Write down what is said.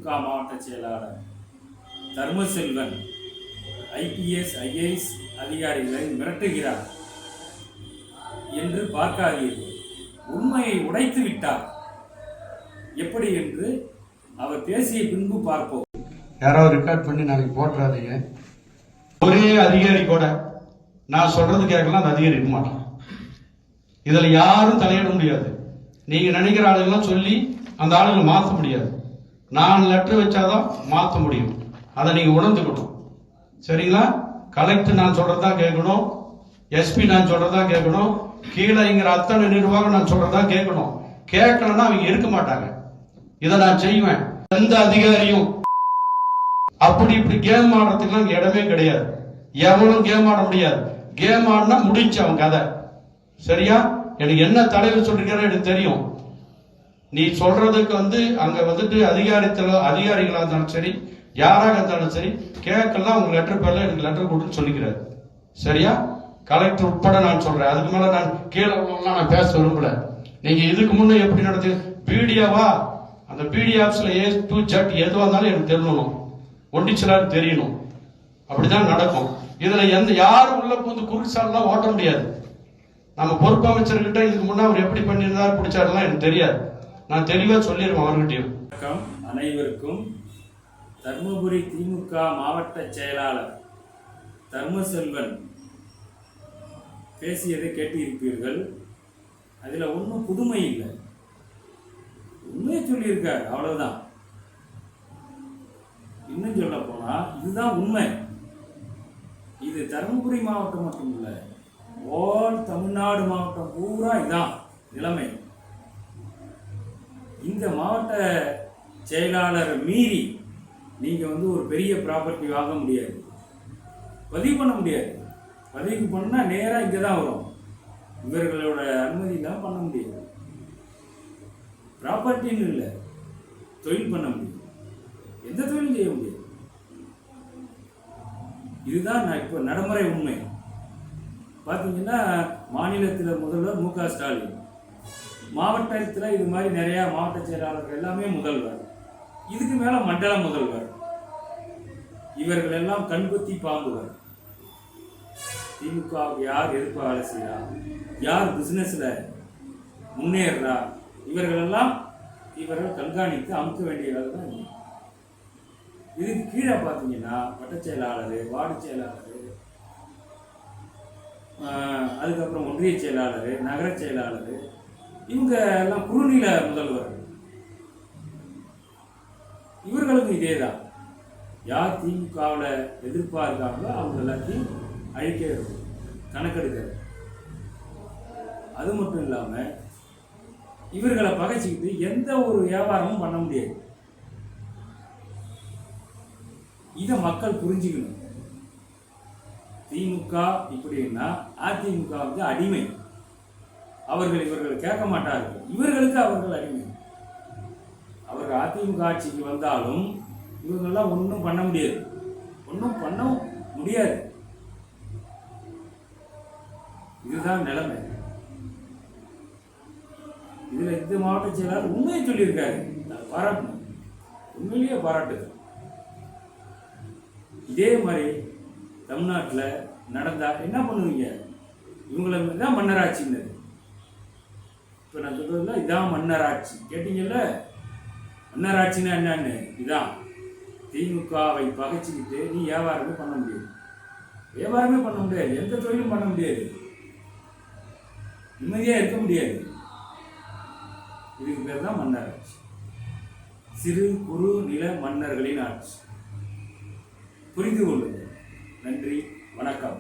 மாவட்ட செயலாளர் தர்மசெல்வன் IPS IAS அதிகாரிகளை மிரட்டுகிறார் என்று பார்க்காதீர்கள். உண்மையை உடைத்து விட்டார். எப்படி என்று அவர் பேசிய பின்பு பார்ப்போம். யாராவது ரெக்கார்ட் பண்ணி நாளைக்கு போட்டுறாதீங்க. ஒரே அதிகாரி கூட நான் சொல்றது கேட்கலாம், அந்த அதிகாரி இருக்க மாட்டான். இதுல யாரும் தலையிட முடியாது. நீங்க நினைக்கிற ஆளுங்கெல்லாம் சொல்லி அந்த ஆளுங்களை மாற்ற முடியாது. நான் லெட்டர் வச்சாதான் மாற்ற முடியும். அதை நீங்க உணர்ந்துக்கணும். சரிங்களா? கலெக்டர் நான் சொல்றதா கேட்கணும், SP நான் சொல்றதா கேட்கணும், கீழேங்கிற அத்தனை நிர்வாகம் நான் சொல்றதா கேட்கணும். கேட்கலன்னா அவங்க இருக்க மாட்டாங்க. இதை நான் செய்வேன். எந்த அதிகாரியும் அப்படி இப்படி கேம் ஆடுறதுக்கு இடமே கிடையாது. எவனும் கேம் ஆட முடியாது. கேம் ஆடினா முடிஞ்சு அவன் கதை. சரியா? எனக்கு என்ன தலைவர் சொல்லிருக்காரு எனக்கு தெரியும். நீ சொல்றதுக்கு அங்க அதிகாரிகளா இருந்தாலும் சரி, யாராக இருந்தாலும் சரி, கேட்கலாம். உங்க லெட்டர் பேர்ல எனக்கு லெட்டர் கொடுன்னு சொல்லிக்கிறாரு. சரியா? கலெக்டர் உட்பட நான் சொல்றேன். அதுக்கு மேல நான் கீழே நான் பேச விரும்பல. நீங்க இதுக்கு முன்னே எப்படி நடத்து பிடிஓவா, அந்த பிடி ஆப்ஸ்ல A to Z எதுவா இருந்தாலும் எனக்கு தெரியணும், ஒண்டிச்சலாரு தெரியணும். அப்படிதான் நடக்கும். இதுல யாரும் உள்ள புகுந்து குறுசாலாம் ஓட்ட முடியாது. நம்ம பொறுப்பு அமைச்சர்கிட்ட இதுக்கு முன்னே அவர் எப்படி பண்ணியிருந்தாரு பிடிச்சாருலாம் எனக்கு தெரியாது. நான் தெளிவா சொல்லிடுவேன் அவர்கிட்டயும். வணக்கம் அனைவருக்கும். தர்மபுரி திமுக மாவட்ட செயலாளர் தர்மசெல்வன் பேசியதை கேட்டிருப்பீர்கள். அதில் ஒன்றும் புதுமை இல்லை, உண்மையை சொல்லியிருக்காரு, அவ்வளவுதான். இன்னும் சொல்ல போனா இதுதான் உண்மை. இது தர்மபுரி மாவட்டம் மட்டும் இல்லை, ஓல் தமிழ்நாடு மாவட்டம் பூரா இதான் நிலைமை. இந்த மாவட்ட செயலாளரை மீறி நீங்க ஒரு பெரிய ப்ராப்பர்ட்டி வாங்க முடியாது, பதிவு பண்ண முடியாது. பதிவு பண்ணா நேரா இங்கே தான் வரும். இவர்களோட அனுமதி தான் பண்ண முடியாது. ப்ராப்பர்ட்டின்னு இல்லை, தொழில் பண்ண முடியும். எந்த தொழிலும் செய்ய முடியாது. இதுதான் இப்போ நடைமுறை உண்மை. பார்த்தீங்கன்னா மாநிலத்தில் முதல்வர் MK ஸ்டாலின், மாவட்டத்தில் இது மாதிரி நிறையா மாவட்ட செயலாளர்கள் எல்லாமே முதல்வர், இதுக்கு மேலே மண்டல முதல்வர். இவர்கள் எல்லாம் கண்குத்தி பாம்புவர். திமுகவுக்கு யார் எதிர்ப்பு வேலை செய்யறா, யார் பிசினஸ்ல முன்னேறா, இவர்கள் கண்காணித்து அமுக்க வேண்டிய வேலை தான். இதுக்கு கீழே பார்த்தீங்கன்னா வட்ட செயலாளர், வார்டு செயலாளர், அதுக்கப்புறம் ஒன்றிய செயலாளர், நகர செயலாளர், இவங்க எல்லாம் குறுநில முதல்வர். இவர்களுக்கும் இதே தான். யார் திமுகவில் எதிர்ப்பாக இருக்காங்களோ அவங்க எல்லாத்தையும் அழிக்க கணக்கெடுக்கிறது. அது மட்டும் இல்லாமல் இவர்களை பகைச்சிக்கிட்டு எந்த ஒரு வியாபாரமும் பண்ண முடியாது. இதை மக்கள் புரிஞ்சுக்கணும். திமுக இப்படின்னா அதிமுக அடிமை. இவர்கள் கேட்க மாட்டார்கள். இவர்களுக்கு அவர்கள் அடிமை. அவர்கள் அதிமுக ஆட்சிக்கு வந்தாலும் இவங்கெல்லாம் ஒன்றும் பண்ண முடியாது, ஒன்றும் பண்ண முடியாது. இதுதான் நிலைமை. இதுல இந்த மாவட்ட செயலாளர் உண்மையை சொல்லியிருக்காரு, பாராட்டணும், உண்மையிலேயே பாராட்டுது. இதே மாதிரி தமிழ்நாட்டில் நடந்தா என்ன பண்ணுவீங்க? இவங்களை தான் மன்னராட்சின்னு. இப்போ நான் சொல்றதுல இதான் மன்னராட்சி. கேட்டீங்கல்ல, மன்னராட்சின்னா என்னன்னு? இதான். திமுகவை பகைச்சிக்கிட்டு நீ வியாபாரமே பண்ண முடியாது, வியாபாரமே பண்ண முடியாது, எந்த தொழிலும் பண்ண முடியாது, நிம்மதியாக இருக்க முடியாது. இதுக்கு பேர் தான் மன்னராட்சி. சிறு குறு நில மன்னர்களின் ஆட்சி. புரிந்து கொள்ளுங்கள். நன்றி, வணக்கம்.